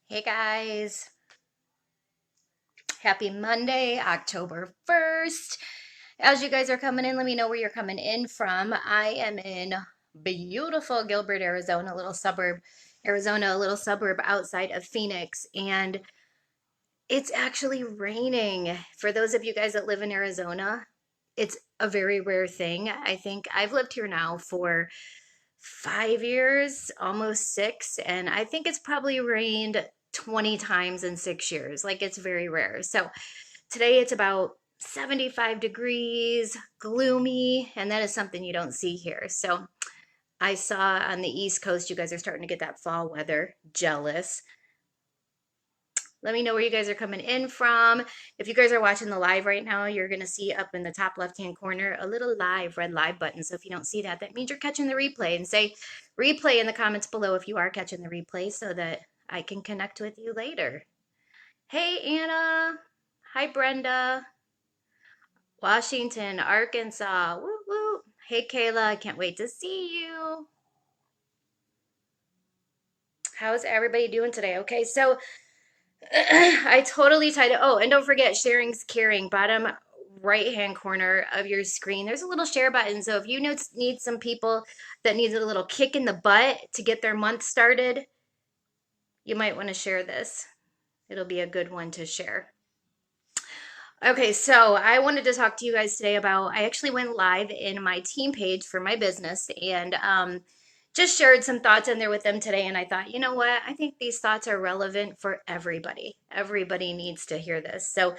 Hey guys, happy Monday, October 1st. As you guys are coming in, let me know where you're coming in from. I am in beautiful Gilbert, Arizona, a little suburb outside of Phoenix, and it's actually raining. For those of you guys that live in Arizona, it's a very rare thing. I think I've lived here now for 5 years, almost six, and I think it's probably rained 20 times in 6 years. Like it's very rare. So today it's about 75 degrees, gloomy, and that is something you don't see here. So I saw on the East Coast, you guys are starting to get that fall weather. Jealous. Let me know where you guys are coming in from. If you guys are watching the live right now, you're going to see up in the top left-hand corner a little red live button. So if you don't see that, that means you're catching the replay. And say replay in the comments below if you are catching the replay so that I can connect with you later. Hey, Anna. Hi, Brenda. Washington, Arkansas. Woo woo. Hey, Kayla. I can't wait to see you. How's everybody doing today? Okay, so I totally tied it. Oh, and don't forget, sharing's caring. Bottom right hand corner of your screen, there's a little share button. So if you need some people that need a little kick in the butt to get their month started, you might want to share this. It'll be a good one to share. Okay, so I wanted to talk to you guys today about, I actually went live in my team page for my business and just shared some thoughts in there with them today. And I thought, you know what? I think these thoughts are relevant for everybody. Everybody needs to hear this. So,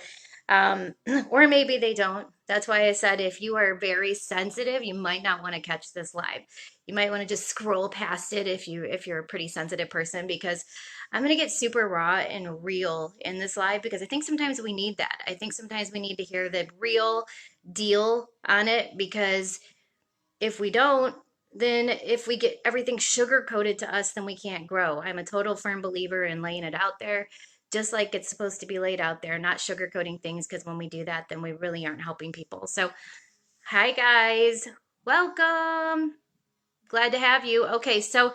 or maybe they don't. That's why I said if you are very sensitive, you might not want to catch this live. You might want to just scroll past it if you're a pretty sensitive person because I'm going to get super raw and real in this live because I think sometimes we need that. I think sometimes we need to hear the real deal on it because if we don't, then if we get everything sugar coated to us, then we can't grow. I'm a total firm believer in laying it out there just like it's supposed to be laid out there, not sugarcoating things because when we do that, then we really aren't helping people. So, hi guys, welcome. Glad to have you. Okay, so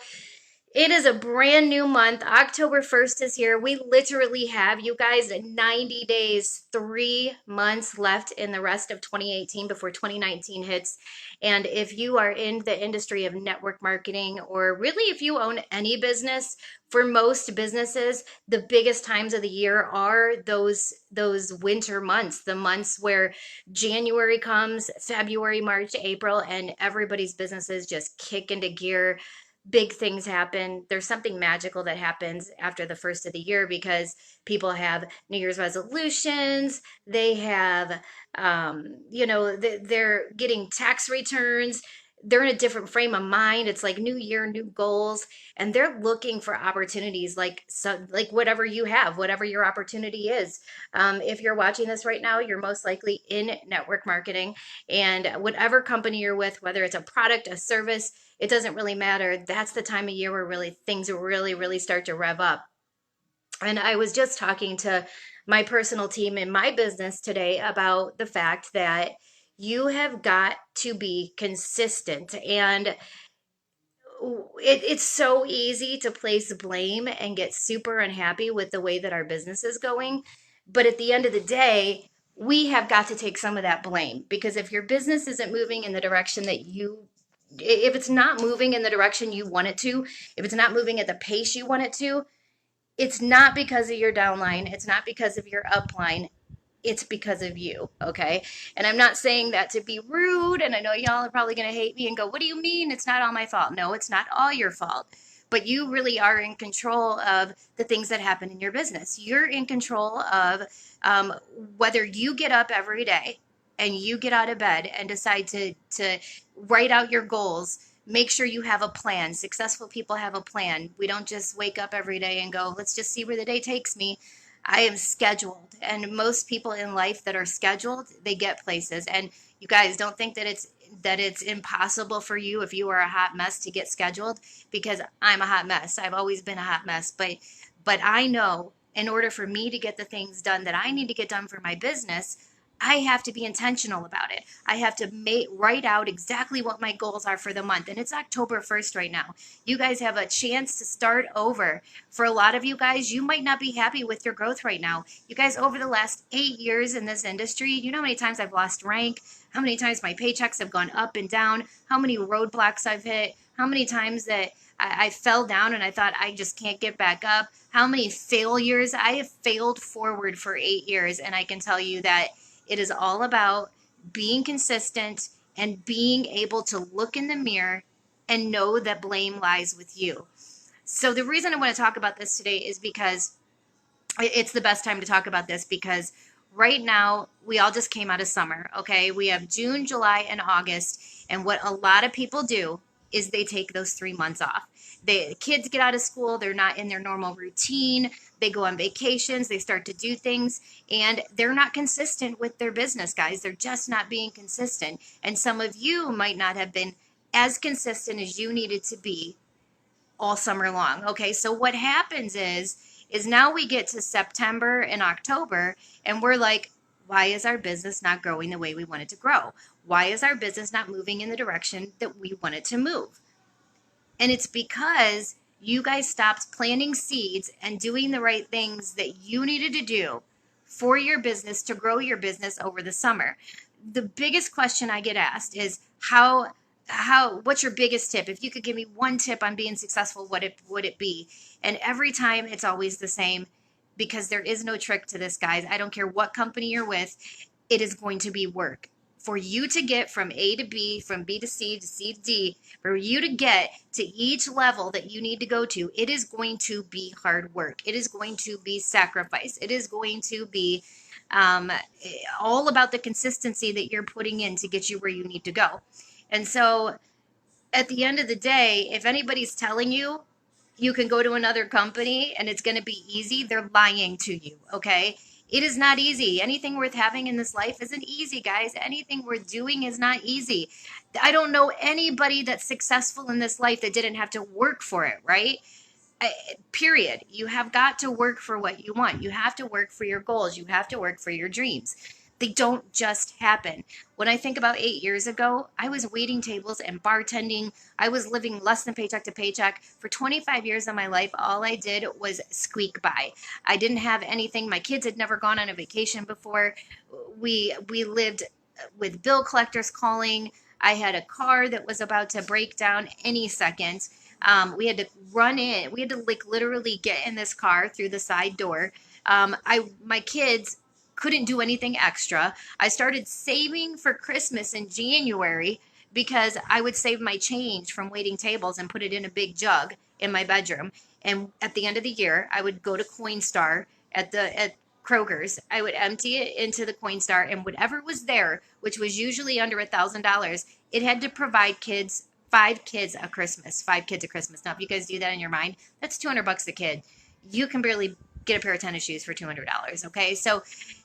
it is a brand new month. October 1st is here. We literally have, you guys, 90 days, 3 months left in the rest of 2018 before 2019 hits. And if you are in the industry of network marketing, or really if you own any business, for most businesses, the biggest times of the year are those winter months, the months where January comes, February, March, April, and everybody's businesses just kick into gear. Big things happen. There's something magical that happens after the first of the year because people have New Year's resolutions. They have, they're getting tax returns. They're in a different frame of mind. It's like new year, new goals, and they're looking for opportunities like whatever you have, whatever your opportunity is. If you're watching this right now, you're most likely in network marketing, and whatever company you're with, whether it's a product, a service, it doesn't really matter. That's the time of year where really things really start to rev up. And I was just talking to my personal team in my business today about the fact that you have got to be consistent. And it's so easy to place blame and get super unhappy with the way that our business is going. But at the end of the day, we have got to take some of that blame because if your business isn't moving in the direction that if it's not moving in the direction you want it to, if it's not moving at the pace you want it to, it's not because of your downline. It's not because of your upline. It's because of you. Okay. And I'm not saying that to be rude. And I know y'all are probably going to hate me and go, what do you mean? It's not all my fault. No, it's not all your fault. But you really are in control of the things that happen in your business. You're in control of whether you get up every day and you get out of bed and decide to write out your goals. Make sure you have a plan. Successful people have a plan. We don't just wake up every day and go, let's just see where the day takes me. I am scheduled. And most people in life that are scheduled, they get places. And you guys don't think that it's impossible for you if you are a hot mess to get scheduled, because I'm a hot mess. I've always been a hot mess, but I know in order for me to get the things done that I need to get done for my business, I have to be intentional about it. I have to write out exactly what my goals are for the month. And it's October 1st right now. You guys have a chance to start over. For a lot of you guys, you might not be happy with your growth right now. You guys, over the last 8 years in this industry, you know how many times I've lost rank, how many times my paychecks have gone up and down, how many roadblocks I've hit, how many times that I fell down and I thought I just can't get back up, how many failures. I have failed forward for 8 years. And I can tell you that it is all about being consistent and being able to look in the mirror and know that blame lies with you. So, the reason I want to talk about this today is because it's the best time to talk about this, because right now we all just came out of summer. Okay, we have June, July, and August, and what a lot of people do is they take those 3 months off. The kids get out of school, they're not in their normal routine, they go on vacations, they start to do things, and they're not consistent with their business, guys. They're just not being consistent. And some of you might not have been as consistent as you needed to be all summer long. Okay, so what happens is now we get to September and October, and we're like, why is our business not growing the way we want it to grow? Why is our business not moving in the direction that we want it to move? And it's because you guys stopped planting seeds and doing the right things that you needed to do for your business to grow your business over the summer. The biggest question I get asked is what's your biggest tip? If you could give me one tip on being successful, what would it be? And every time it's always the same, because there is no trick to this, guys. I don't care what company you're with, it is going to be work. For you to get from A to B, from B to C to D, for you to get to each level that you need to go to, it is going to be hard work. It is going to be sacrifice. It is going to be all about the consistency that you're putting in to get you where you need to go. And so at the end of the day, if anybody's telling you you can go to another company and it's going to be easy, they're lying to you, okay? It is not easy. Anything worth having in this life isn't easy, guys. Anything worth doing is not easy. I don't know anybody that's successful in this life that didn't have to work for it, right? Period. You have got to work for what you want. You have to work for your goals. You have to work for your dreams. They don't just happen. When I think about 8 years ago, I was waiting tables and bartending. I was living less than paycheck to paycheck. For 25 years of my life, all I did was squeak by. I didn't have anything. My kids had never gone on a vacation before. We lived with bill collectors calling. I had a car that was about to break down any second. We had to run in. We had to literally get in this car through the side door. My kids couldn't do anything extra. I started saving for Christmas in January because I would save my change from waiting tables and put it in a big jug in my bedroom. And at the end of the year, I would go to Coinstar at Kroger's. I would empty it into the Coinstar, and whatever was there, which was usually under $1,000, it had to provide five kids a Christmas. 5 kids a Christmas. Now, if you guys do that in your mind, that's $200 a kid. You can barely get a pair of tennis shoes for $200. Okay, so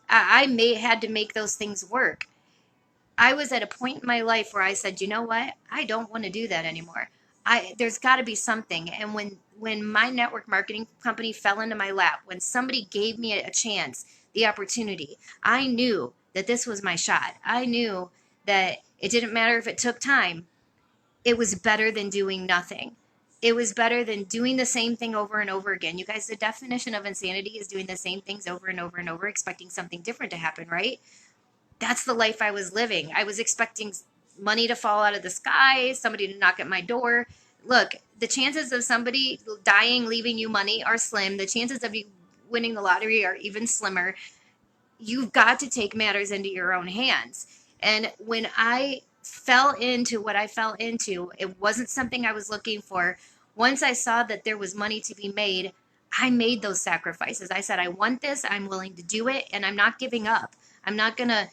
had to make those things work. I was at a point in my life where I said, you know what? I don't want to do that anymore. There's got to be something. And when my network marketing company fell into my lap, when somebody gave me a chance, the opportunity, I knew that this was my shot. I knew that it didn't matter if it took time. It was better than doing nothing. It was better than doing the same thing over and over again. You guys, the definition of insanity is doing the same things over and over and over, expecting something different to happen, right? That's the life I was living. I was expecting money to fall out of the sky, somebody to knock at my door. Look, the chances of somebody dying, leaving you money are slim. The chances of you winning the lottery are even slimmer. You've got to take matters into your own hands. And when I fell into what I fell into, it wasn't something I was looking for. Once I saw that there was money to be made, I made those sacrifices. I said, I want this, I'm willing to do it, and I'm not giving up. I'm not going to,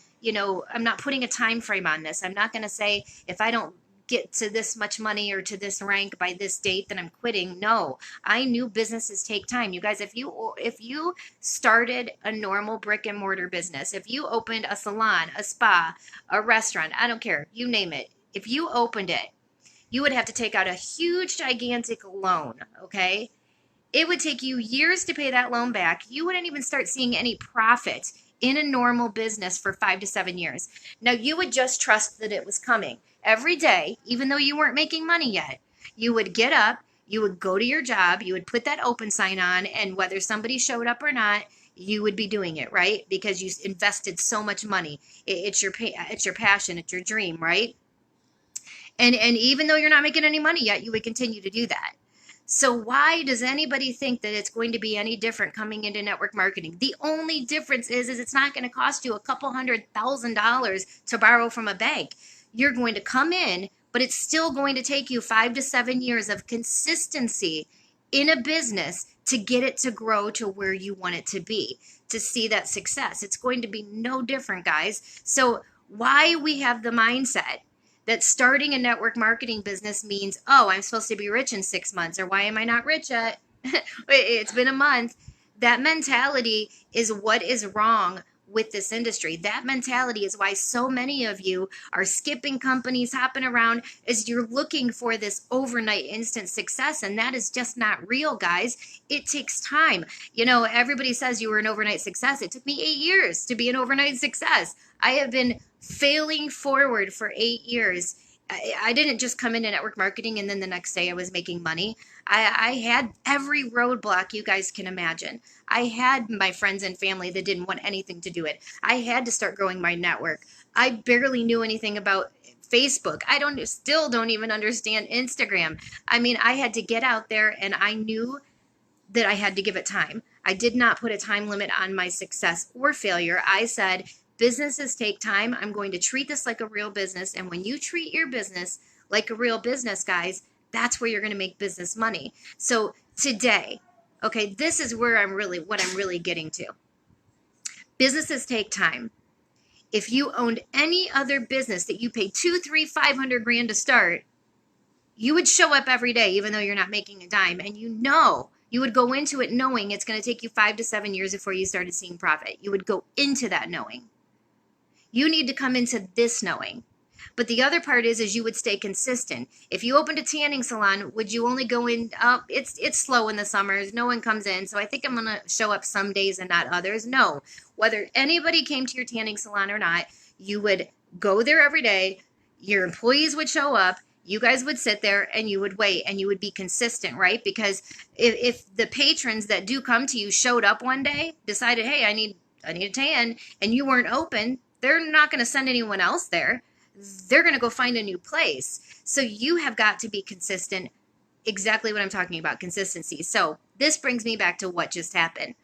I'm not putting a time frame on this. I'm not going to say, if I don't get to this much money or to this rank by this date, then I'm quitting. No, I knew businesses take time. You guys, if you started a normal brick and mortar business, if you opened a salon, a spa, a restaurant, I don't care, you name it. If you opened it, you would have to take out a huge, gigantic loan, okay? It would take you years to pay that loan back. You wouldn't even start seeing any profit in a normal business for 5 to 7 years. Now, you would just trust that it was coming every day, even though you weren't making money yet. You would get up, you would go to your job, you would put that open sign on, and whether somebody showed up or not, you would be doing it, right? Because you invested so much money. It's your passion, it's your dream, right? And even though you're not making any money yet, you would continue to do that. So why does anybody think that it's going to be any different coming into network marketing? The only difference is it's not going to cost you a couple $100,000 to borrow from a bank. You're going to come in, but it's still going to take you 5 to 7 years of consistency in a business to get it to grow to where you want it to be, to see that success. It's going to be no different, guys. So why we have the mindset that starting a network marketing business means, oh, I'm supposed to be rich in 6 months, or why am I not rich yet? It's been a month. That mentality is what is wrong with this industry. That mentality is why so many of you are skipping companies, hopping around, as you're looking for this overnight instant success. And that is just not real, guys. It takes time. You know, everybody says you were an overnight success. It took me 8 years to be an overnight success. I have been failing forward for 8 years. I didn't just come into network marketing and then the next day I was making money. I had every roadblock you guys can imagine. I had my friends and family that didn't want anything to do it. I had to start growing my network. I barely knew anything about Facebook. Still don't even understand Instagram. I mean, I had to get out there, and I knew that I had to give it time. I did not put a time limit on my success or failure. I said, businesses take time. I'm going to treat this like a real business. And when you treat your business like a real business, guys, that's where you're going to make business money. So today, okay, this is where what I'm really getting to. Businesses take time. If you owned any other business that you paid 2, 3, 500 grand to start, you would show up every day, even though you're not making a dime. And you would go into it knowing it's going to take you 5 to 7 years before you started seeing profit. You would go into that knowing. You need to come into this knowing. But the other part is you would stay consistent. If you opened a tanning salon, would you only go in? It's slow in the summers. No one comes in. So I think I'm going to show up some days and not others. No. Whether anybody came to your tanning salon or not, you would go there every day. Your employees would show up. You guys would sit there and you would wait, and you would be consistent, right? Because if the patrons that do come to you showed up one day, decided, hey, I need a tan, and you weren't open, they're not going to send anyone else there. They're going to go find a new place. So you have got to be consistent. Exactly what I'm talking about, consistency. So this brings me back to what just happened.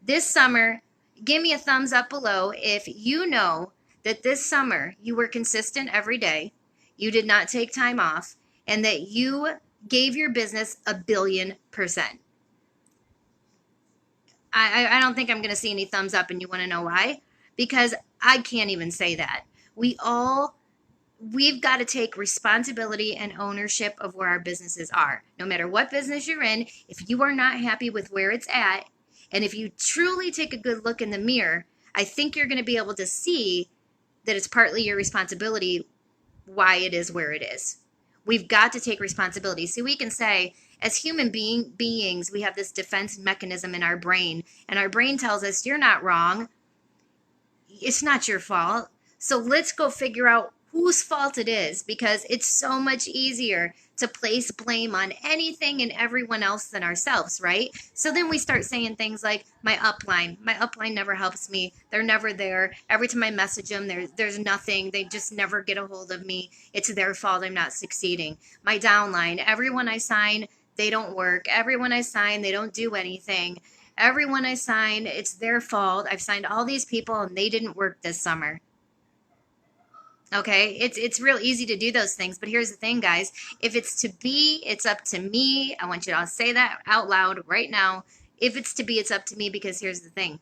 This summer, give me a thumbs up below if you know that this summer you were consistent every day, you did not take time off, and that you gave your business 1,000,000,000%. I don't think I'm going to see any thumbs up, and you want to know why? Because I can't even say that. We've got to take responsibility and ownership of where our businesses are. No matter what business you're in, if you are not happy with where it's at, and if you truly take a good look in the mirror, I think you're going to be able to see that it's partly your responsibility why it is where it is. We've got to take responsibility. See, we can say, as human beings, we have this defense mechanism in our brain, and our brain tells us, you're not wrong. It's not your fault. So let's go figure out whose fault it is, because it's so much easier to place blame on anything and everyone else than ourselves, right? So then we start saying things like, my upline never helps me. They're never there. Every time I message them, there's nothing. They just never get a hold of me. It's their fault I'm not succeeding. My downline, everyone I sign, they don't work. Everyone I sign, they don't do anything. Everyone I sign, it's their fault. I've signed all these people and they didn't work this summer. Okay, it's real easy to do those things, but here's the thing, guys. If it's to be, it's up to me. I want you to all say that out loud right now. If it's to be, it's up to me, because here's the thing.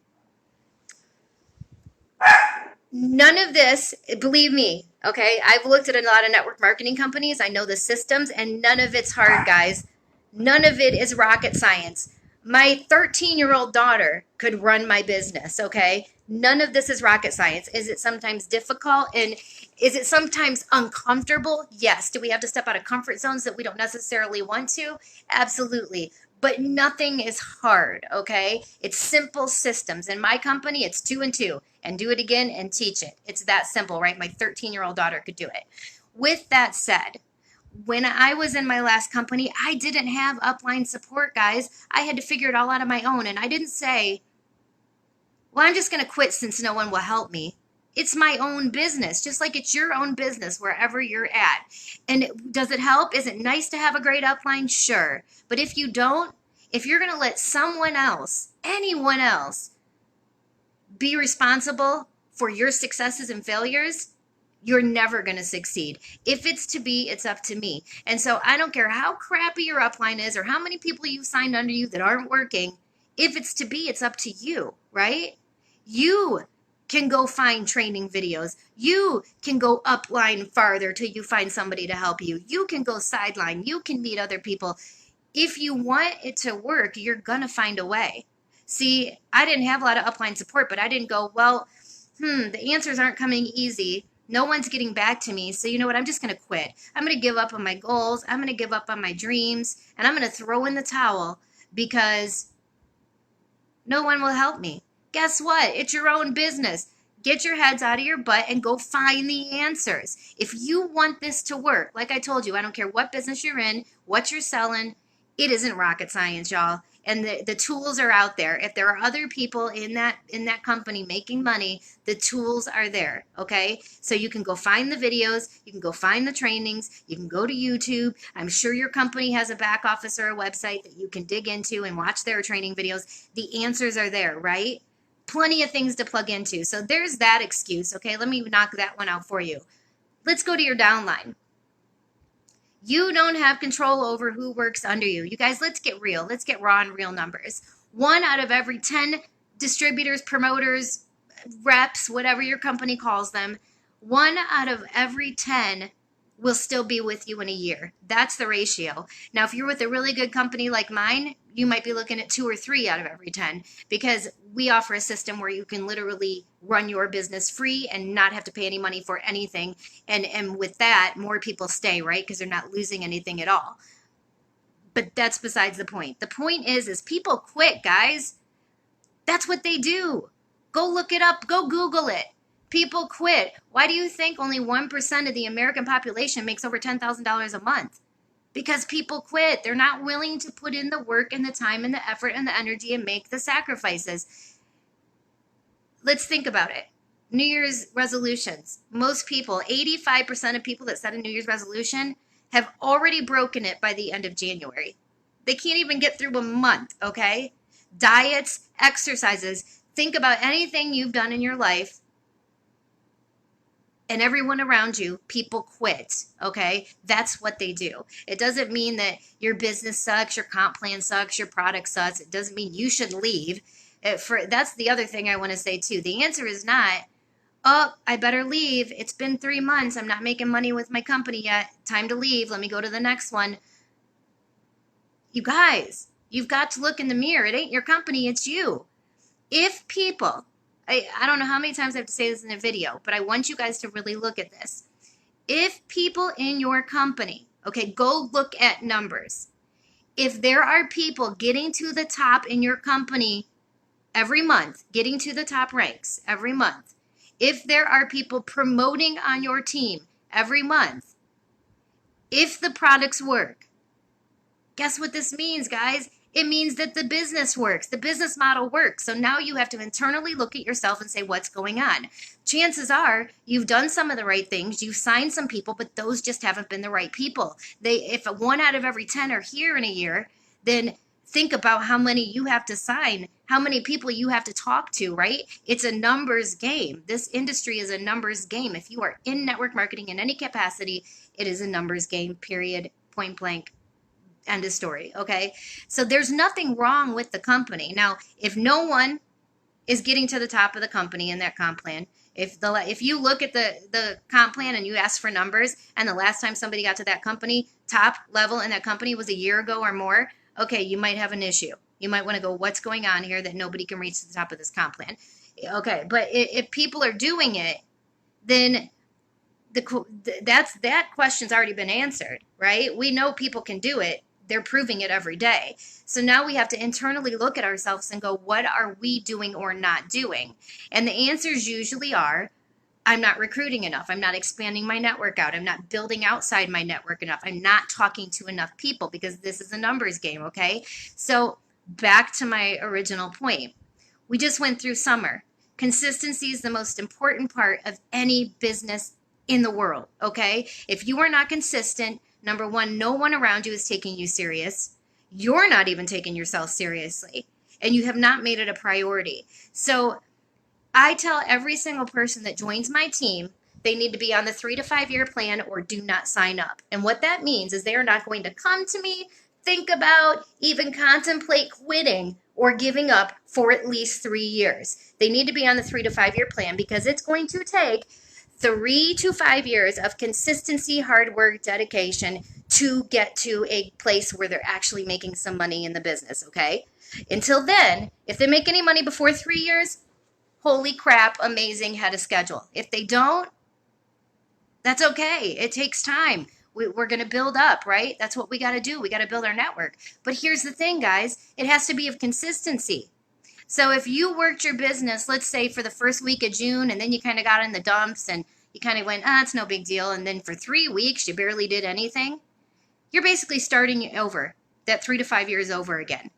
None of this, believe me, okay? I've looked at a lot of network marketing companies. I know the systems, and none of it's hard, guys. None of it is rocket science. My 13-year-old daughter could run my business, okay? None of this is rocket science. Is it sometimes difficult, and is it sometimes uncomfortable? Yes. Do we have to step out of comfort zones that we don't necessarily want to? Absolutely. But nothing is hard, okay? It's simple systems. In my company, it's 2 and 2, and do it again and teach it. It's that simple, right? My 13-year-old daughter could do it. With that said, when I was in my last company, I didn't have upline support, guys. I had to figure it all out on my own. And I didn't say, well, I'm just going to quit since no one will help me. It's my own business, just like it's your own business wherever you're at. And does it help? Is it nice to have a great upline? Sure. But if you don't, if you're going to let someone else, anyone else, be responsible for your successes and failures, you're never going to succeed. If it's to be, it's up to me. And so I don't care how crappy your upline is or how many people you've signed under you that aren't working. If it's to be, it's up to you, right? You can go find training videos. You can go upline farther till you find somebody to help you. You can go sideline. You can meet other people. If you want it to work, you're going to find a way. See, I didn't have a lot of upline support, but I didn't go, well, the answers aren't coming easy. No one's getting back to me. So you know what? I'm just going to quit. I'm going to give up on my goals. I'm going to give up on my dreams. And I'm going to throw in the towel because no one will help me. Guess what? It's your own business. Get your heads out of your butt and go find the answers. If you want this to work, like I told you, I don't care what business you're in, what you're selling, it isn't rocket science, y'all. And the tools are out there. If there are other people in that company making money, the tools are there, okay? So you can go find the videos, you can go find the trainings, you can go to YouTube. I'm sure your company has a back office or a website that you can dig into and watch their training videos. The answers are there, right? Plenty of things to plug into. So there's that excuse, okay? Let me knock that one out for you. Let's go to your downline. You don't have control over who works under you. You guys, let's get real. Let's get raw and real numbers. 1 out of every 10 distributors, promoters, reps, whatever your company calls them, 1 out of every 10 will still be with you in a year. That's the ratio. Now, if you're with a really good company like mine, you might be looking at 2 or 3 out of every 10 because we offer a system where you can literally run your business free and not have to pay any money for anything. And with that, more people stay, right? Because they're not losing anything at all. But that's besides the point. The point is people quit, guys. That's what they do. Go look it up. Go Google it. People quit. Why do you think only 1% of the American population makes over $10,000 a month? Because people quit. They're not willing to put in the work and the time and the effort and the energy and make the sacrifices. Let's think about it. New Year's resolutions. Most people, 85% of people that set a New Year's resolution have already broken it by the end of January. They can't even get through a month, okay? Diets, exercises. Think about anything you've done in your life and everyone around you, people quit, okay? That's what they do. It doesn't mean that your business sucks, your comp plan sucks, your product sucks. It doesn't mean you should leave. That's the other thing I want to say too. The answer is not, oh, I better leave. It's been 3 months. I'm not making money with my company yet. Time to leave. Let me go to the next one. You guys, you've got to look in the mirror. It ain't your company, it's you. If people... I don't know how many times I have to say this in a video, but I want you guys to really look at this. If people in your company, okay, go look at numbers. If there are people getting to the top in your company every month, getting to the top ranks every month, if there are people promoting on your team every month, if the products work, guess what this means, guys? It means that the business works. The business model works. So now you have to internally look at yourself and say, what's going on? Chances are you've done some of the right things. You've signed some people, but those just haven't been the right people. If 1 out of every 10 are here in a year, then think about how many you have to sign, how many people you have to talk to, right? It's a numbers game. This industry is a numbers game. If you are in network marketing in any capacity, it is a numbers game, period, point blank. End of story, okay? So there's nothing wrong with the company. Now, if no one is getting to the top of the company in that comp plan, if you look at the comp plan and you ask for numbers, and the last time somebody got to that company, top level in that company was a year ago or more, okay, you might have an issue. You might want to go, what's going on here that nobody can reach the top of this comp plan? Okay, but if people are doing it, then that question's already been answered, right? We know people can do it. they're proving it every day. So now we have to internally look at ourselves and go, what are we doing or not doing? And the answers usually are, I'm not recruiting enough. I'm not expanding my network out. I'm not building outside my network enough. I'm not talking to enough people, because this is a numbers game, okay? So back to my original point. We just went through summer. Consistency is the most important part of any business in the world, okay? If you are not consistent, number one, no one around you is taking you serious. You're not even taking yourself seriously, and you have not made it a priority. So I tell every single person that joins my team, they need to be on the 3 to 5 year plan or do not sign up. And what that means is they are not going to come to me, think about, even contemplate quitting or giving up for at least 3 years. They need to be on the 3 to 5 year plan, because it's going to take 3 to 5 years of consistency, hard work, dedication to get to a place where they're actually making some money in the business, okay? Until then, if they make any money before 3 years, holy crap, amazing, head of schedule. If they don't, that's okay. It takes time. We're going to build up, right? That's what we got to do. We got to build our network. But here's the thing, guys. It has to be of consistency. So if you worked your business, let's say for the first week of June, and then you kind of got in the dumps and you kind of went, it's no big deal. And then for 3 weeks, you barely did anything. You're basically starting over, that 3 to 5 years over again.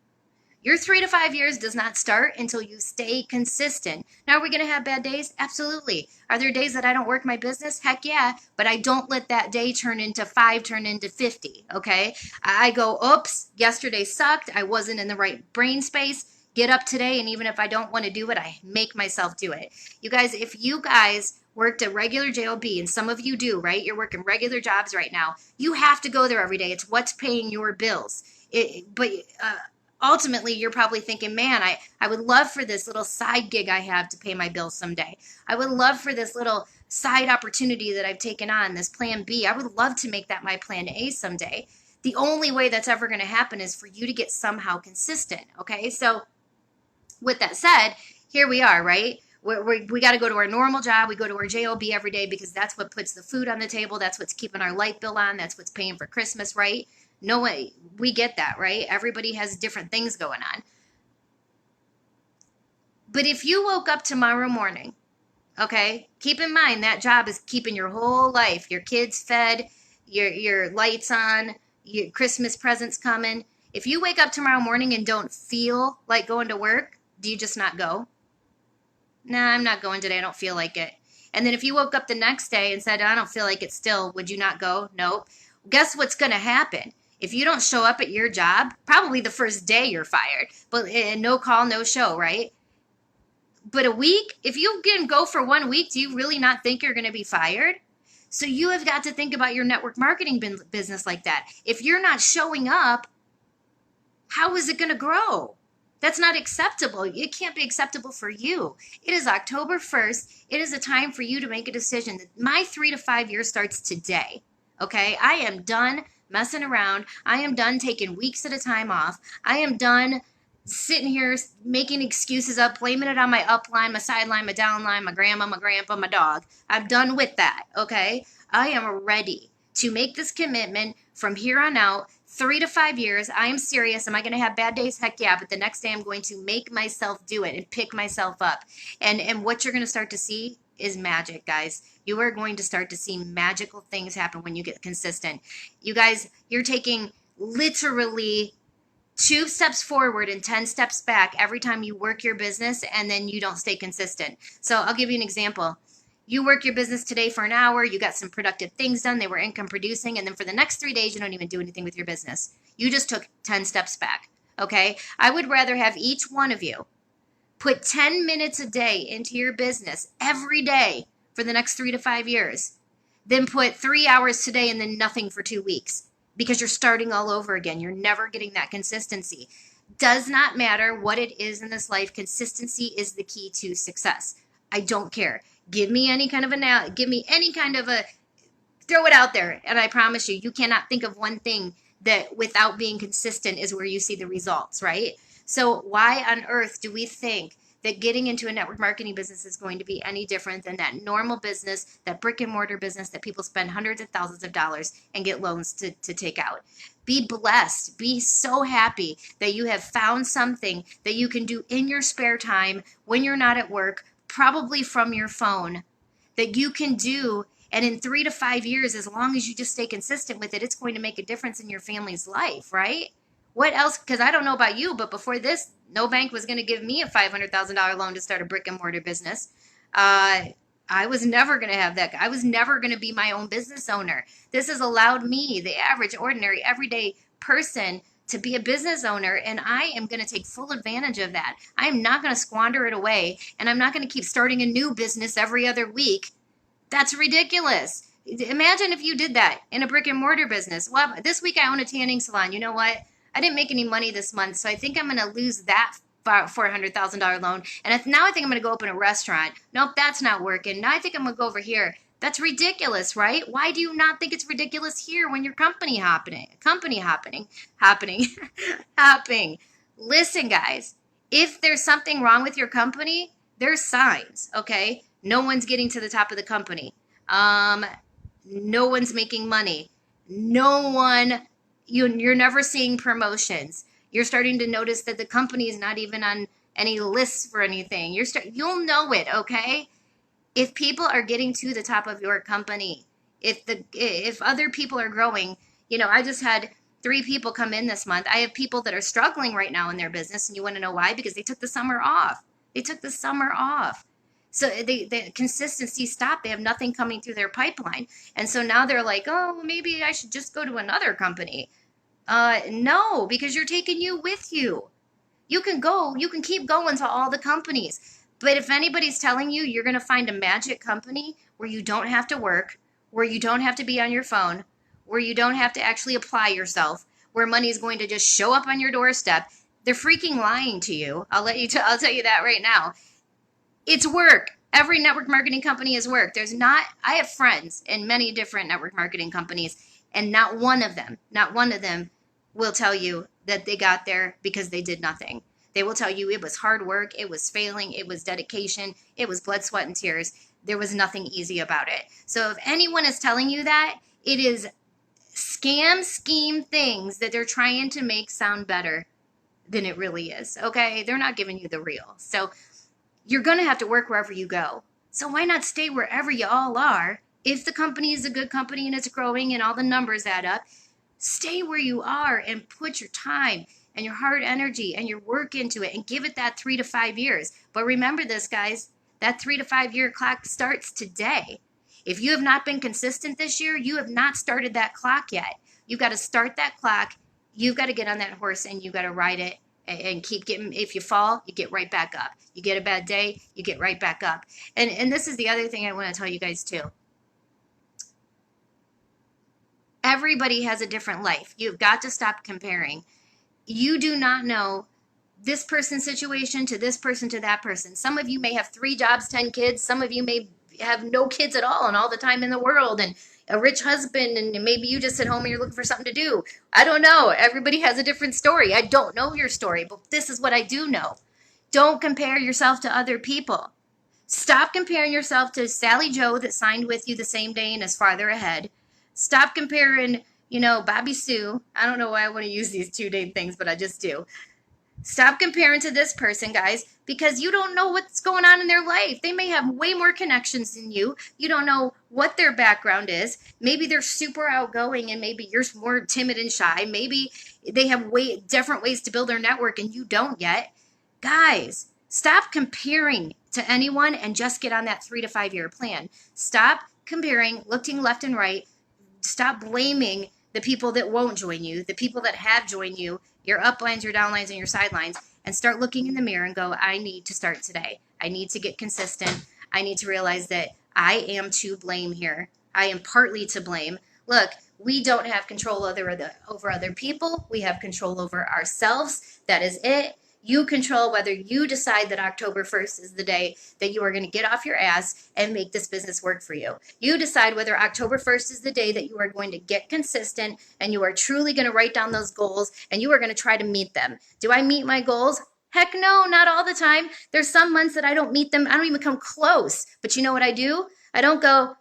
Your 3 to 5 years does not start until you stay consistent. Now, are we going to have bad days? Absolutely. Are there days that I don't work my business? Heck yeah. But I don't let that day turn into 5, turn into 50. Okay. I go, oops, yesterday sucked. I wasn't in the right brain space. Get up today. And even if I don't want to do it, I make myself do it. You guys, if you guys worked a regular job, and some of you do, right? You're working regular jobs right now. You have to go there every day. It's what's paying your bills. Ultimately, you're probably thinking, man, I would love for this little side gig I have to pay my bills someday. I would love for this little side opportunity that I've taken on, this plan B. I would love to make that my plan A someday. The only way that's ever going to happen is for you to get somehow consistent, okay? So with that said, here we are, right? We got to go to our normal job. We go to our job every day because that's what puts the food on the table. That's what's keeping our light bill on. That's what's paying for Christmas, right? No way. We get that, right? Everybody has different things going on. But if you woke up tomorrow morning, okay, keep in mind that job is keeping your whole life, your kids fed, your lights on, your Christmas presents coming. If you wake up tomorrow morning and don't feel like going to work, do you just not go? Nah, I'm not going today. I don't feel like it. And then if you woke up the next day and said, I don't feel like it still, would you not go? Nope. Guess what's going to happen? If you don't show up at your job, probably the first day you're fired. But no call, no show, right? But a week, if you can go for 1 week, do you really not think you're going to be fired? So you have got to think about your network marketing business like that. If you're not showing up, how is it going to grow? That's not acceptable. It can't be acceptable for you. It is October 1st. It is a time for you to make a decision. My 3 to 5 years starts today. Okay? I am done messing around. I am done taking weeks at a time off. I am done sitting here making excuses up, blaming it on my upline, my sideline, my downline, my grandma, my grandpa, my dog. I'm done with that. Okay? I am ready to make this commitment from here on out. 3 to 5 years. I am serious. Am I going to have bad days? Heck yeah. But the next day I'm going to make myself do it and pick myself up. And what you're going to start to see is magic, guys. You are going to start to see magical things happen when you get consistent. You guys, you're taking literally 2 steps forward and 10 steps back every time you work your business and then you don't stay consistent. So I'll give you an example. You work your business today for an hour, you got some productive things done, they were income producing, and then for the next 3 days, you don't even do anything with your business. You just took 10 steps back, okay? I would rather have each one of you put 10 minutes a day into your business every day for the next 3 to 5 years than put 3 hours today and then nothing for 2 weeks, because you're starting all over again. You're never getting that consistency. Does not matter what it is in this life, consistency is the key to success. I don't care. Give me any kind of throw it out there. And I promise you, you cannot think of one thing that without being consistent is where you see the results, right? So why on earth do we think that getting into a network marketing business is going to be any different than that normal business, that brick and mortar business that people spend hundreds of thousands of dollars and get loans to take out. Be blessed. Be so happy that you have found something that you can do in your spare time when you're not at work, probably from your phone, that you can do. And in 3 to 5 years, as long as you just stay consistent with it, it's going to make a difference in your family's life, right? What else? Because I don't know about you, but before this, no bank was going to give me a $500,000 loan to start a brick and mortar business. I was never going to have that. I was never going to be my own business owner. This has allowed me, the average, ordinary, everyday person, to be a business owner, and I am going to take full advantage of that. I am not going to squander it away, and I'm not going to keep starting a new business every other week. That's ridiculous. Imagine if you did that in a brick and mortar business. Well, this week I own a tanning salon. You know what? I didn't make any money this month, so I think I'm going to lose that $400,000 loan. And now I think I'm going to go open a restaurant. Nope, that's not working. Now I think I'm going to go over here. That's ridiculous, right? Why do you not think it's ridiculous here when you're happening? Listen, guys, if there's something wrong with your company, there's signs, okay? No one's getting to the top of the company. No one's making money. You're never seeing promotions. You're starting to notice that the company is not even on any lists for anything. You'll know it, okay? If people are getting to the top of your company, if other people are growing, I just had 3 people come in this month. I have people that are struggling right now in their business, and you want to know why? Because they took the summer off. So the consistency stopped. They have nothing coming through their pipeline. And so now they're like, oh, maybe I should just go to another company. No, because you're taking you with you. You can keep going to all the companies. But if anybody's telling you you're going to find a magic company where you don't have to work, where you don't have to be on your phone, where you don't have to actually apply yourself, where money is going to just show up on your doorstep, they're freaking lying to you. I'll tell you that right now. It's work. Every network marketing company is work. I have friends in many different network marketing companies, and not one of them will tell you that they got there because they did nothing. They will tell you it was hard work, it was failing, it was dedication, it was blood, sweat, and tears. There was nothing easy about it. So if anyone is telling you that, it is scheme things that they're trying to make sound better than it really is, okay? They're not giving you the real. So you're going to have to work wherever you go. So why not stay wherever you all are? If the company is a good company and it's growing and all the numbers add up, stay where you are and put your time and your hard energy and your work into it and give it that 3 to 5 years. But remember this, guys, that 3 to 5 year clock starts today. If you have not been consistent this year, you have not started that clock yet. You've got to start that clock. You've got to get on that horse and you've got to ride it and keep getting. If you fall, you get right back up. You get a bad day, you get right back up. And this is the other thing I want to tell you guys too. Everybody has a different life. You've got to stop comparing. You do not know this person's situation to this person to that person. Some of you may have 3 jobs, 10 kids. Some of you may have no kids at all and all the time in the world and a rich husband, and maybe you just sit home and you're looking for something to do. I don't know. Everybody has a different story. I don't know your story, but this is what I do know. Don't compare yourself to other people. Stop comparing yourself to Sally Joe that signed with you the same day and is farther ahead. Stop comparing, Bobby Sue. I don't know why I want to use these 2-day things, but I just do. Stop comparing to this person, guys, because you don't know what's going on in their life. They may have way more connections than you. You don't know what their background is. Maybe they're super outgoing and maybe you're more timid and shy. Maybe they have different ways to build their network and you don't yet. Guys, stop comparing to anyone and just get on that 3 to 5 year plan. Stop comparing, looking left and right. Stop blaming the people that won't join you, the people that have joined you, your uplines, your downlines, and your sidelines, and start looking in the mirror and go, I need to start today. I need to get consistent. I need to realize that I am to blame here. I am partly to blame. Look, we don't have control over other people. We have control over ourselves. That is it. You control whether you decide that October 1st is the day that you are going to get off your ass and make this business work for you. You decide whether October 1st is the day that you are going to get consistent and you are truly going to write down those goals and you are going to try to meet them. Do I meet my goals? Heck no, not all the time. There's some months that I don't meet them. I don't even come close. But you know what I do? I don't go,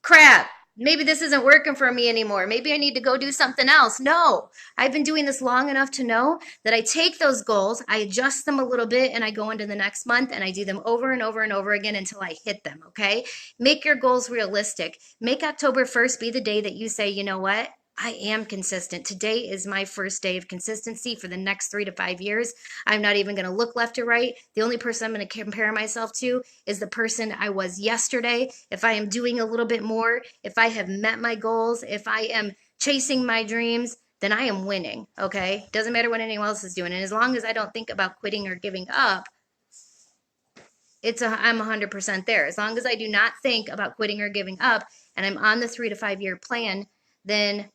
crap, maybe this isn't working for me anymore. Maybe I need to go do something else. No, I've been doing this long enough to know that I take those goals, I adjust them a little bit, and I go into the next month and I do them over and over and over again until I hit them. Okay. Make your goals realistic. Make October 1st be the day that you say, you know what? I am consistent. Today is my first day of consistency for the next 3 to 5 years. I'm not even going to look left or right. The only person I'm going to compare myself to is the person I was yesterday. If I am doing a little bit more, if I have met my goals, if I am chasing my dreams, then I am winning. Okay. Doesn't matter what anyone else is doing. And as long as I don't think about quitting or giving up, I'm 100% there. As long as I do not think about quitting or giving up and I'm on the 3 to 5 year plan, then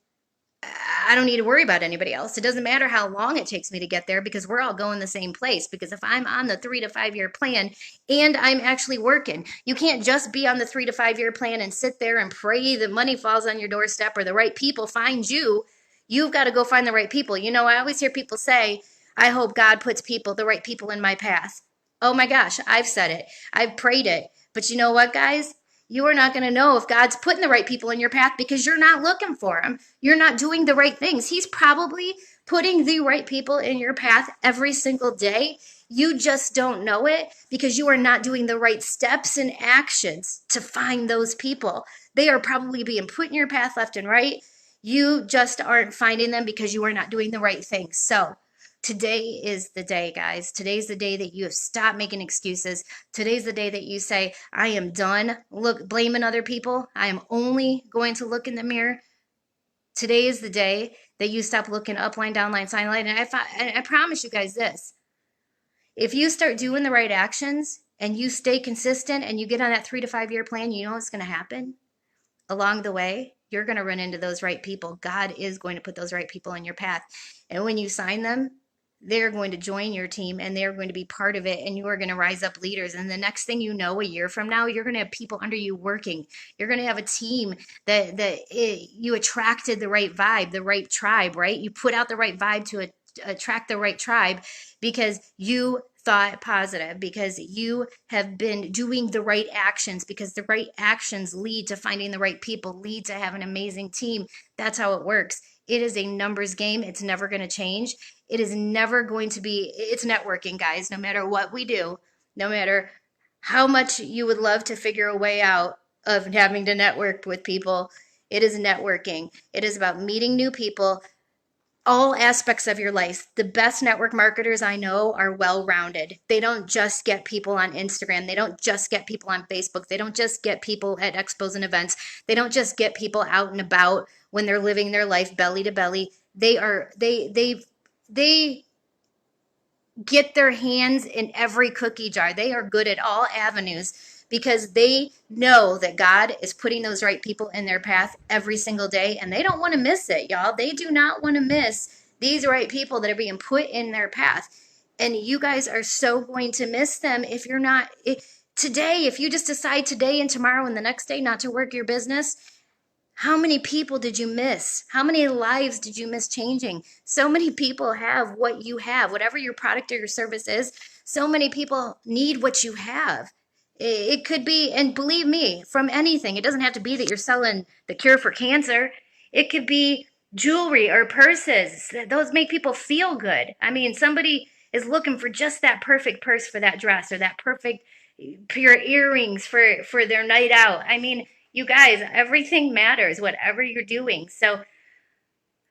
I don't need to worry about anybody else. It doesn't matter how long it takes me to get there because we're all going the same place. Because if I'm on the 3 to 5 year plan and I'm actually working, you can't just be on the 3 to 5 year plan and sit there and pray that money falls on your doorstep or the right people find you. You've got to go find the right people. You know, I always hear people say, I hope God puts the right people in my path. Oh my gosh, I've said it. I've prayed it. But you know what, guys? You are not going to know if God's putting the right people in your path because you're not looking for them. You're not doing the right things. He's probably putting the right people in your path every single day. You just don't know it because you are not doing the right steps and actions to find those people. They are probably being put in your path left and right. You just aren't finding them because you are not doing the right things. So, today is the day, guys. Today's the day that you have stopped making excuses. Today's the day that you say, I am done blaming other people. I am only going to look in the mirror. Today is the day that you stop looking up line, down line, sign line. And I promise you guys this. If you start doing the right actions and you stay consistent and you get on that 3 to 5 year plan, you know what's going to happen? Along the way, you're going to run into those right people. God is going to put those right people in your path. And when you sign them, they're going to join your team and they're going to be part of it and you are going to rise up leaders. And the next thing you know, a year from now, you're going to have people under you working. You're going to have a team you attracted the right vibe, the right tribe, right? You put out the right vibe to attract the right tribe because you thought positive, because you have been doing the right actions, because the right actions lead to finding the right people, lead to have an amazing team. That's how it works. It is a numbers game. It's never going to change. It is never going to be, it's networking, guys. No matter what we do, no matter how much you would love to figure a way out of having to network with people, it is networking. It is about meeting new people, all aspects of your life. The best network marketers I know are well-rounded. They don't just get people on Instagram. They don't just get people on Facebook. They don't just get people at expos and events. They don't just get people out and about when they're living their life belly to belly. They get their hands in every cookie jar. They are good at all avenues because they know that God is putting those right people in their path every single day and they don't want to miss it, y'all. They do not want to miss these right people that are being put in their path. And you guys are so going to miss them if you're not today, if you just decide today and tomorrow and the next day not to work your business. How many people did you miss? How many lives did you miss changing? So many people have what you have, whatever your product or your service is. So many people need what you have. It could be, and believe me, from anything. It doesn't have to be that you're selling the cure for cancer. It could be jewelry or purses. Those make people feel good. I mean, somebody is looking for just that perfect purse for that dress or that perfect pair of earrings for their night out. I mean, you guys, everything matters, whatever you're doing. So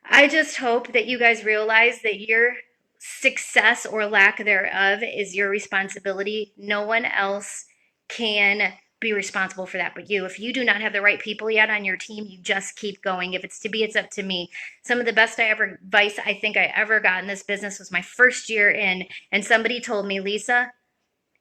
I just hope that you guys realize that your success or lack thereof is your responsibility. No one else can be responsible for that but you. If you do not have the right people yet on your team, you just keep going. If it's to be, it's up to me. Some of the best advice I think I ever got in this business was my first year in, and somebody told me, Lisa,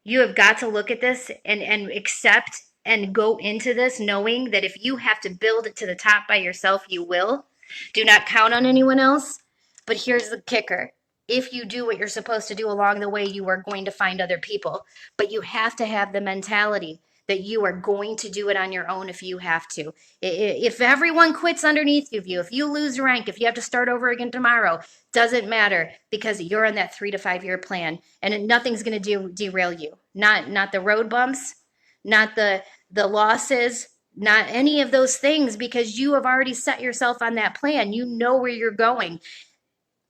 you have got to look at this and accept and go into this knowing that if you have to build it to the top by yourself, you will. Do not count on anyone else. But here's the kicker. If you do what you're supposed to do along the way, you are going to find other people. But you have to have the mentality that you are going to do it on your own if you have to. If everyone quits underneath of you, if you lose rank, if you have to start over again tomorrow, doesn't matter because you're on that 3 to 5 year plan, and nothing's going to derail you. Not the road bumps, not the losses, not any of those things, because you have already set yourself on that plan. You know where you're going.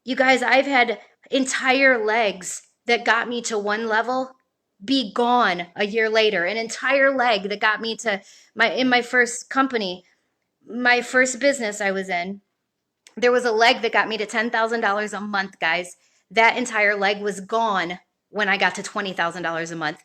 You guys, I've had entire legs that got me to one level be gone a year later. An entire leg that got me to my first company, my first business I was in. There was a leg that got me to $10,000 a month, guys. That entire leg was gone when I got to $20,000 a month.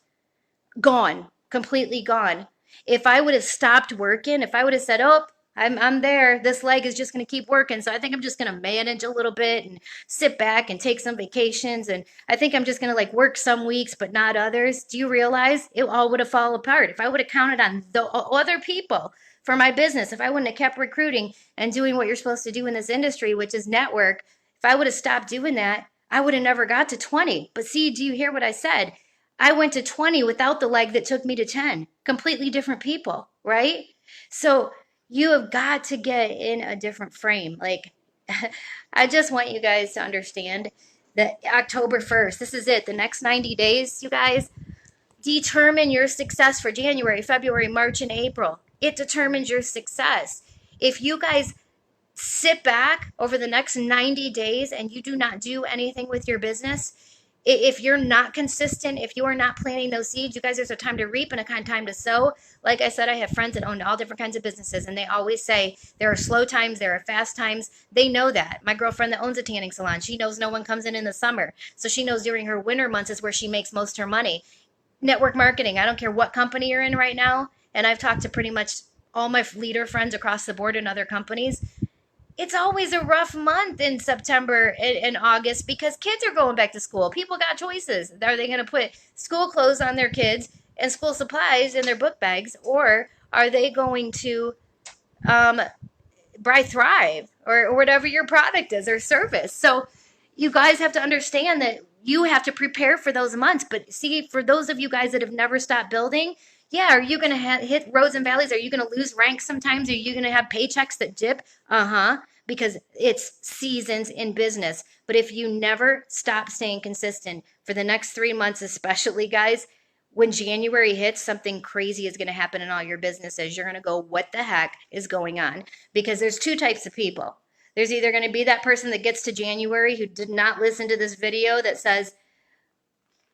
Gone, completely gone. If I would have stopped working, if I would have said, "Oh, I'm there. This leg is just going to keep working. So I think I'm just going to manage a little bit and sit back and take some vacations. And I think I'm just going to like work some weeks, but not others." Do you realize it all would have fallen apart? If I would have counted on the other people for my business, if I wouldn't have kept recruiting and doing what you're supposed to do in this industry, which is network, if I would have stopped doing that, I would have never got to 20. But see, do you hear what I said? I went to 20 without the leg that took me to 10. Completely different people, right? So you have got to get in a different frame. Like, I just want you guys to understand that October 1st, this is it. The next 90 days, you guys, determine your success for January, February, March, and April. It determines your success. If you guys sit back over the next 90 days and you do not do anything with your business, if you're not consistent, if you are not planting those seeds, you guys, there's a time to reap and a kind of time to sow. Like I said, I have friends that own all different kinds of businesses, and they always say there are slow times, there are fast times. They know that. My girlfriend that owns a tanning salon, she knows no one comes in the summer. So she knows during her winter months is where she makes most of her money. Network marketing, I don't care what company you're in right now, and I've talked to pretty much all my leader friends across the board in other companies. It's always a rough month in September and August because kids are going back to school. People got choices. Are they going to put school clothes on their kids and school supplies in their book bags, or are they going to buy Thrive or whatever your product is or service? So you guys have to understand that you have to prepare for those months. But see, for those of you guys that have never stopped building, yeah, are you going to hit roads and valleys? Are you going to lose ranks sometimes? Are you going to have paychecks that dip? Because it's seasons in business. But if you never stop staying consistent for the next 3 months, especially, guys, when January hits, something crazy is going to happen in all your businesses. You're going to go, what the heck is going on? Because there's two types of people. There's either going to be that person that gets to January who did not listen to this video that says,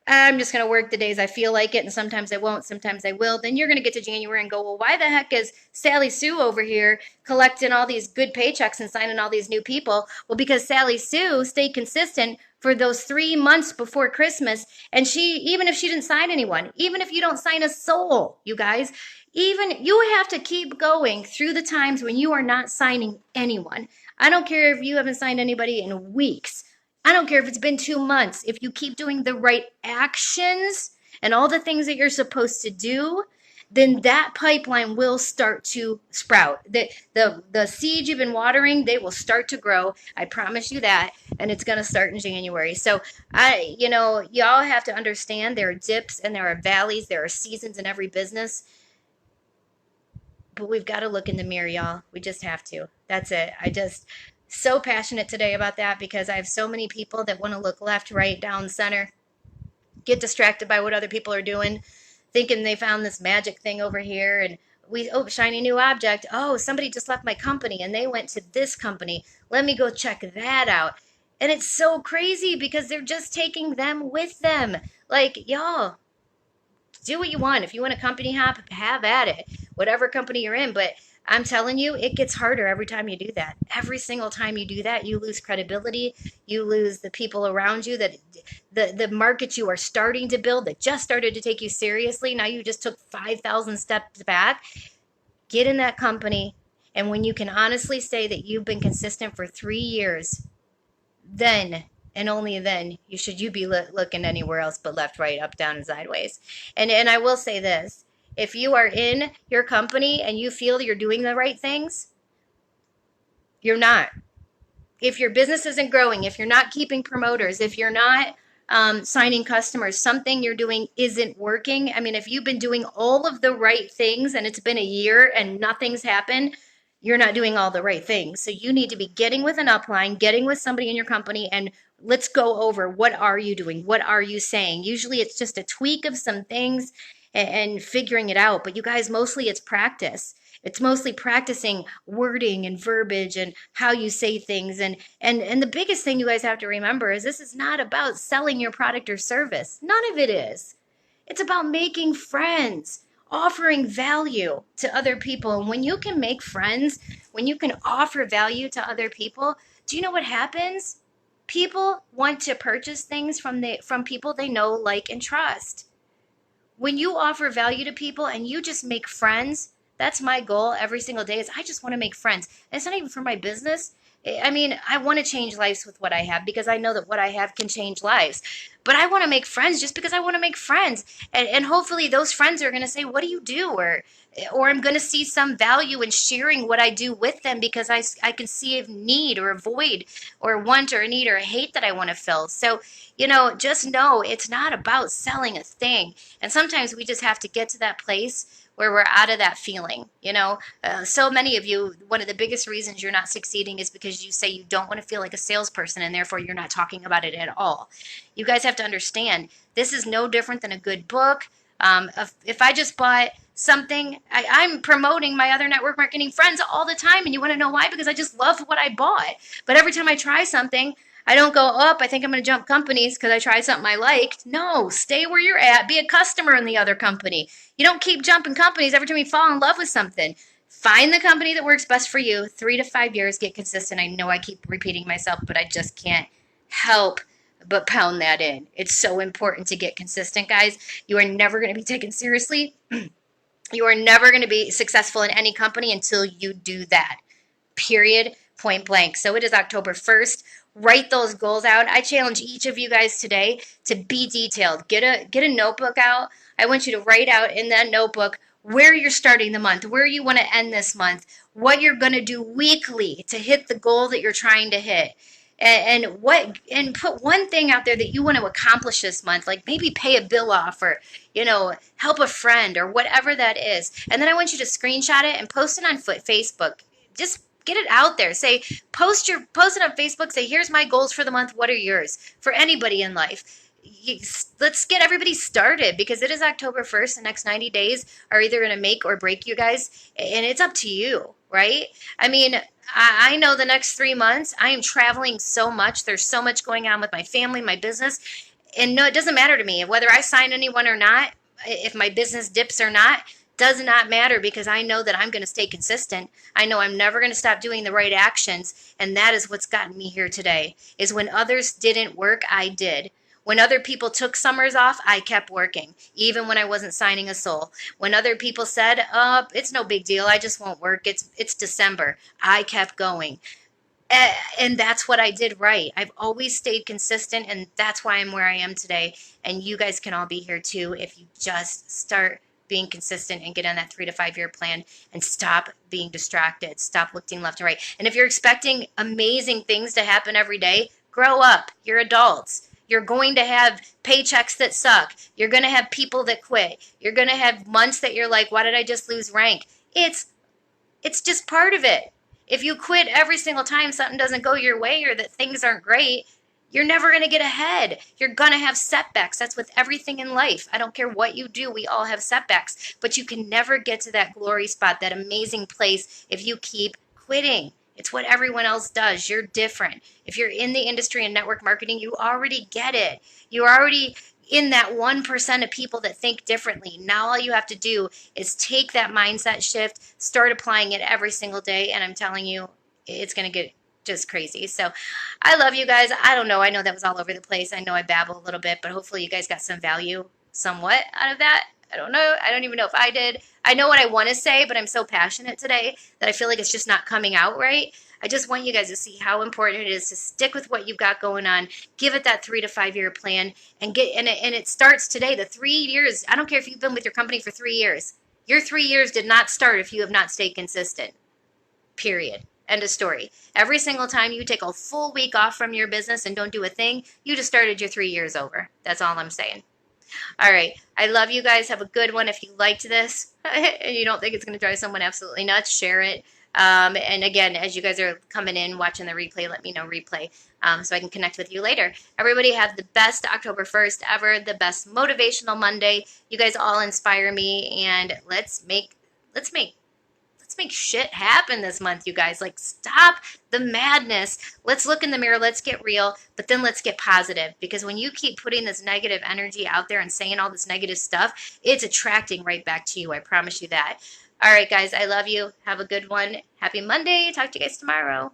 "I'm just going to work the days I feel like it, and sometimes I won't, sometimes I will." Then you're going to get to January and go, "Well, why the heck is Sally Sue over here collecting all these good paychecks and signing all these new people?" Well, because Sally Sue stayed consistent for those 3 months before Christmas, and even if she didn't sign anyone, even if you don't sign a soul, you guys, even you have to keep going through the times when you are not signing anyone. I don't care if you haven't signed anybody in weeks. I don't care if it's been 2 months. If you keep doing the right actions and all the things that you're supposed to do, then that pipeline will start to sprout. The seeds you've been watering, they will start to grow. I promise you that. And it's going to start in January. So y'all have to understand there are dips and there are valleys. There are seasons in every business. But we've got to look in the mirror, y'all. We just have to. That's it. So passionate today about that because I have so many people that want to look left, right, down, center, get distracted by what other people are doing, thinking they found this magic thing over here, and shiny new object. Oh, somebody just left my company and they went to this company. Let me go check that out. And it's so crazy because they're just taking them with them. Like, y'all, do what you want. If you want a company hop, have at it. Whatever company you're in, but I'm telling you, it gets harder every time you do that. Every single time you do that, you lose credibility. You lose the people around you, that the market you are starting to build that just started to take you seriously. Now you just took 5,000 steps back. Get in that company. And when you can honestly say that you've been consistent for 3 years, then and only then you be looking anywhere else but left, right, up, down, and sideways. And I will say this. If you are in your company and you feel you're doing the right things, you're not. If your business isn't growing, if you're not keeping promoters, if you're not signing customers, something you're doing isn't working. I mean, if you've been doing all of the right things and it's been a year and nothing's happened, you're not doing all the right things. So you need to be getting with an upline, getting with somebody in your company, and let's go over what are you doing? What are you saying? Usually it's just a tweak of some things and figuring it out. But you guys, mostly it's practice. It's mostly practicing wording and verbiage and how you say things. And the biggest thing you guys have to remember is this is not about selling your product or service. None of it is. It's about making friends, offering value to other people. And when you can make friends, when you can offer value to other people, do you know what happens? People want to purchase things from people they know, like, and trust. When you offer value to people and you just make friends, that's my goal every single day is I just want to make friends. And it's not even for my business. I mean, I want to change lives with what I have because I know that what I have can change lives. But I want to make friends just because I want to make friends. And hopefully those friends are going to say, what do you do? Or I'm going to see some value in sharing what I do with them because I can see a need or a void or a want or a need or a hate that I want to fill. So, just know it's not about selling a thing. And sometimes we just have to get to that place where we're out of that feeling. So many of you, one of the biggest reasons you're not succeeding is because you say you don't want to feel like a salesperson and therefore you're not talking about it at all. You guys have to understand this is no different than a good book. If I just bought something, I'm promoting my other network marketing friends all the time. And you want to know why? Because I just love what I bought. But every time I try something, I don't go, I think I'm going to jump companies because I tried something I liked. No, stay where you're at. Be a customer in the other company. You don't keep jumping companies every time you fall in love with something. Find the company that works best for you. 3 to 5 years, get consistent. I know I keep repeating myself, but I just can't help but pound that in. It's so important to get consistent, guys. You are never going to be taken seriously. You are never going to be successful in any company until you do that. Period. Point blank. So it is October 1st. Write those goals out. I challenge each of you guys today to be detailed. Get a notebook out. I want you to write out in that notebook where you're starting the month, where you want to end this month, what you're going to do weekly to hit the goal that you're trying to hit. And put one thing out there that you want to accomplish this month, like maybe pay a bill off or, help a friend or whatever that is. And then I want you to screenshot it and post it on Facebook. Just get it out there. Say, post it on Facebook. Say, here's my goals for the month. What are yours? For anybody in life. Let's get everybody started because it is October 1st. The next 90 days are either going to make or break you guys. And it's up to you, right? I mean, I know the next 3 months, I am traveling so much. There's so much going on with my family, my business. And no, it doesn't matter to me whether I sign anyone or not, if my business dips or not, does not matter because I know that I'm going to stay consistent. I know I'm never going to stop doing the right actions. And that is what's gotten me here today, is when others didn't work, I did. When other people took summers off, I kept working, even when I wasn't signing a soul. When other people said, it's no big deal, I just won't work, it's December, I kept going. And that's what I did right. I've always stayed consistent, and that's why I'm where I am today. And you guys can all be here too if you just start being consistent and get on that 3 to 5 year plan and stop being distracted. Stop looking left and right. And if you're expecting amazing things to happen every day, grow up. You're adults. You're going to have paychecks that suck. You're going to have people that quit. You're going to have months that you're like, why did I just lose rank? It's just part of it. If you quit every single time something doesn't go your way or that things aren't great, you're never going to get ahead. You're going to have setbacks. That's with everything in life. I don't care what you do. We all have setbacks. But you can never get to that glory spot, that amazing place, if you keep quitting. It's what everyone else does. You're different. If you're in the industry and network marketing, you already get it. You're already in that 1% of people that think differently. Now all you have to do is take that mindset shift, start applying it every single day, and I'm telling you, it's going to get just crazy. So I love you guys. I don't know. I know that was all over the place. I know I babble a little bit, but hopefully you guys got some value somewhat out of that. I don't know. I don't even know if I did. I know what I want to say, but I'm so passionate today that I feel like it's just not coming out right. I just want you guys to see how important it is to stick with what you've got going on. Give it that 3 to 5 year plan and it starts today. The 3 years, I don't care if you've been with your company for 3 years. Your 3 years did not start if you have not stayed consistent. Period. End of story. Every single time you take a full week off from your business and don't do a thing, you just started your 3 years over. That's all I'm saying. All right. I love you guys. Have a good one. If you liked this and you don't think it's going to drive someone absolutely nuts, share it. And again, as you guys are coming in, watching the replay, let me know replay so I can connect with you later. Everybody have the best October 1st ever, the best motivational Monday. You guys all inspire me, and let's make shit happen this month, you guys. Like, stop the madness. Let's look in the mirror. Let's get real, but then let's get positive. Because when you keep putting this negative energy out there and saying all this negative stuff, it's attracting right back to you. I promise you that. All right, guys, I love you. Have a good one. Happy Monday. Talk to you guys tomorrow.